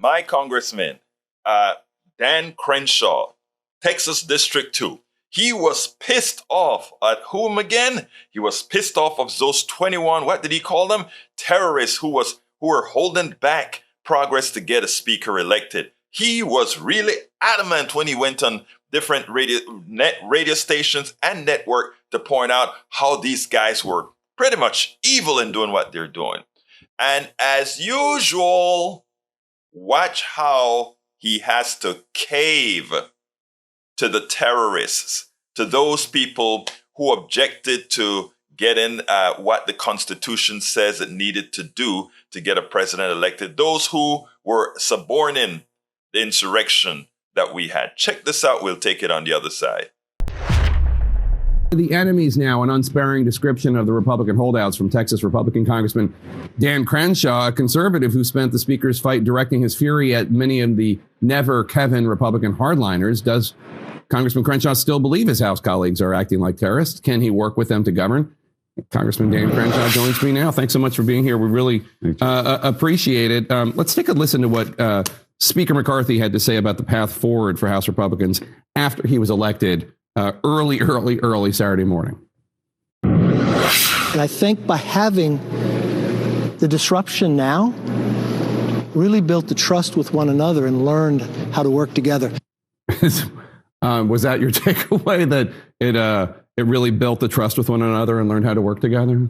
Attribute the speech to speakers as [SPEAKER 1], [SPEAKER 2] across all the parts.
[SPEAKER 1] my congressman, Dan Crenshaw, Texas District 2, he was pissed off at whom again? He was pissed off of those 21, what did he call them? Terrorists who were holding back progress to get a speaker elected. He was really adamant when he went on different radio stations and network to point out how these guys were pretty much evil in doing what they're doing. And as usual, watch how he has to cave to the terrorists, to those people who objected to getting what the Constitution says it needed to do to get a president elected, those who were suborning the insurrection that we had. Check this out. We'll take it on the other side.
[SPEAKER 2] The enemies now, an unsparing description of the Republican holdouts from Texas Republican Congressman Dan Crenshaw, a conservative who spent the speaker's fight directing his fury at many of the never Kevin Republican hardliners. Does Congressman Crenshaw still believe his House colleagues are acting like terrorists? Can he work with them to govern? Congressman Dan Crenshaw joins me now. Thanks so much for being here. We really appreciate it. Let's take a listen to what Speaker McCarthy had to say about the path forward for House Republicans after he was elected early Saturday morning.
[SPEAKER 3] And I think by having the disruption now, really built the trust with one another and learned how to work together.
[SPEAKER 2] Was that your takeaway, that it really built the trust with one another and learned how to work together?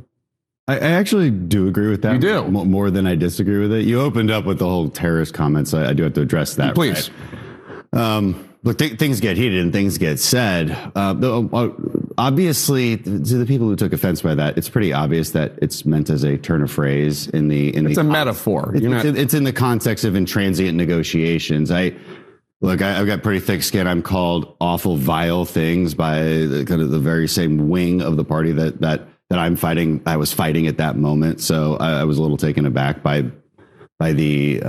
[SPEAKER 4] I actually do agree with that.
[SPEAKER 2] You do?
[SPEAKER 4] More than I disagree with it. You opened up with the whole terrorist comments. I do have to address that.
[SPEAKER 2] Please.
[SPEAKER 4] Right? Look, things get heated and things get said. Obviously, to the people who took offense by that, it's pretty obvious that it's meant as a turn of phrase it's
[SPEAKER 2] a metaphor.
[SPEAKER 4] It's in the context of intransient negotiations. I've got pretty thick skin. I'm called awful, vile things by the very same wing of the party that I'm fighting. I was fighting at that moment, so I was a little taken aback by the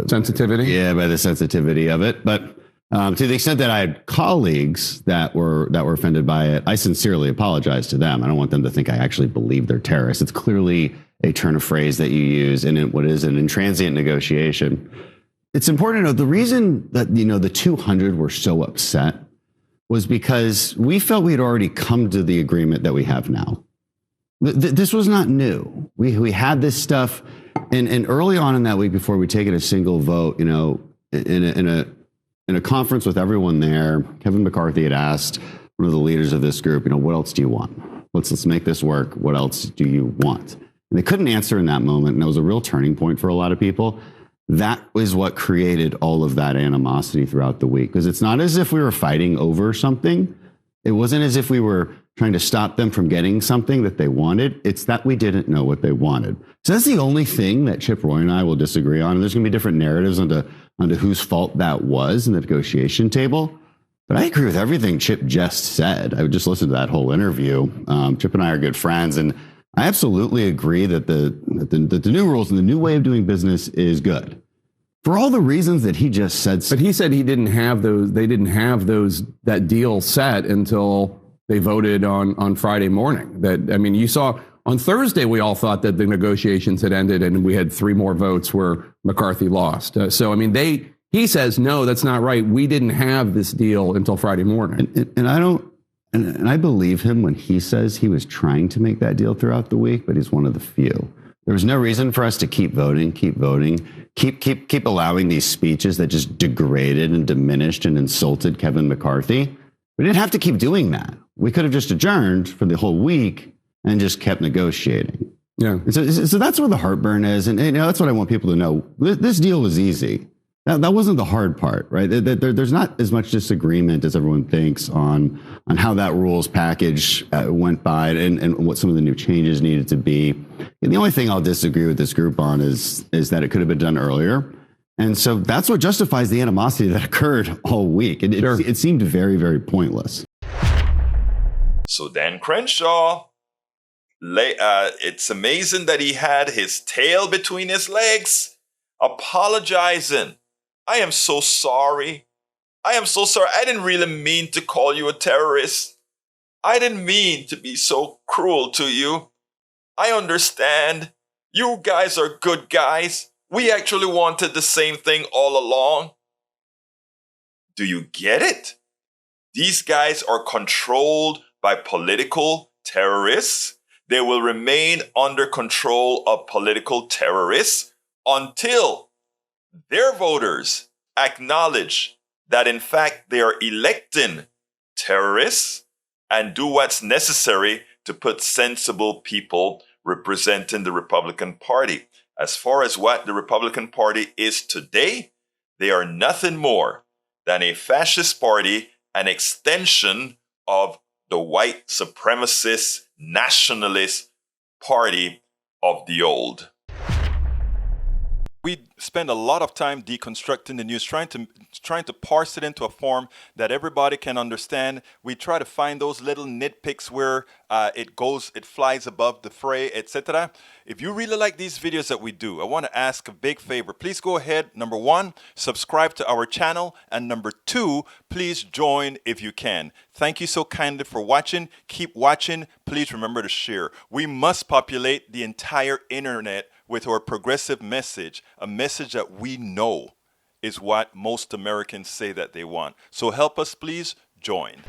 [SPEAKER 2] sensitivity.
[SPEAKER 4] Yeah, by the sensitivity of it, but. To the extent that I had colleagues that were offended by it, I sincerely apologize to them. I don't want them to think I actually believe they're terrorists. It's clearly a turn of phrase that you use in what is an intransient negotiation. It's important to note the reason that the 200 were so upset was because we felt we had already come to the agreement that we have now. This was not new. We had this stuff, and early on in that week before we taken a single vote, in a conference with everyone there, Kevin McCarthy had asked one of the leaders of this group, what else do you want? Let's make this work. What else do you want? And they couldn't answer in that moment. And that was a real turning point for a lot of people. That was what created all of that animosity throughout the week. Because it's not as if we were fighting over something. It wasn't as if we were trying to stop them from getting something that they wanted. It's that we didn't know what they wanted. So that's the only thing that Chip Roy and I will disagree on. And there's going to be different narratives onto whose fault that was in the negotiation table. But I agree with everything Chip just said. I would just listen to that whole interview. Chip and I are good friends, and I absolutely agree that the new rules and the new way of doing business is good for all the reasons that he just said.
[SPEAKER 2] But he said he didn't have those. They didn't have that deal set until they voted on Friday morning. You saw on Thursday, we all thought that the negotiations had ended and we had 3 more votes where McCarthy lost. He says, no, that's not right. We didn't have this deal until Friday morning.
[SPEAKER 4] And I believe him when he says he was trying to make that deal throughout the week, but he's one of the few. There was no reason for us to keep voting, keep allowing these speeches that just degraded and diminished and insulted Kevin McCarthy. We didn't have to keep doing that. We could have just adjourned for the whole week and just kept negotiating.
[SPEAKER 2] Yeah.
[SPEAKER 4] So that's where the heartburn is. And that's what I want people to know. This deal was easy. That wasn't the hard part, right? There's not as much disagreement as everyone thinks on how that rules package went by and what some of the new changes needed to be. And the only thing I'll disagree with this group on is that it could have been done earlier. And so that's what justifies the animosity that occurred all week. It seemed very, very pointless.
[SPEAKER 1] So Dan Crenshaw, it's amazing that he had his tail between his legs, apologizing. I am so sorry. I didn't really mean to call you a terrorist. I didn't mean to be so cruel to you. I understand. You guys are good guys. We actually wanted the same thing all along. Do you get it? These guys are controlled by political terrorists. They will remain under control of political terrorists until their voters acknowledge that, in fact, they are electing terrorists and do what's necessary to put sensible people representing the Republican Party. As far as what the Republican Party is today, they are nothing more than a fascist party, an extension of the white supremacist nationalist party of the old. We spend a lot of time deconstructing the news, trying to parse it into a form that everybody can understand. We try to find those little nitpicks where it flies above the fray, etc. If you really like these videos that we do, I want to ask a big favor. Please go ahead. Number one, subscribe to our channel. And number two, please join if you can. Thank you so kindly for watching. Keep watching. Please remember to share. We must populate the entire internet with our progressive message, a message that we know is what most Americans say that they want. So help us, please join.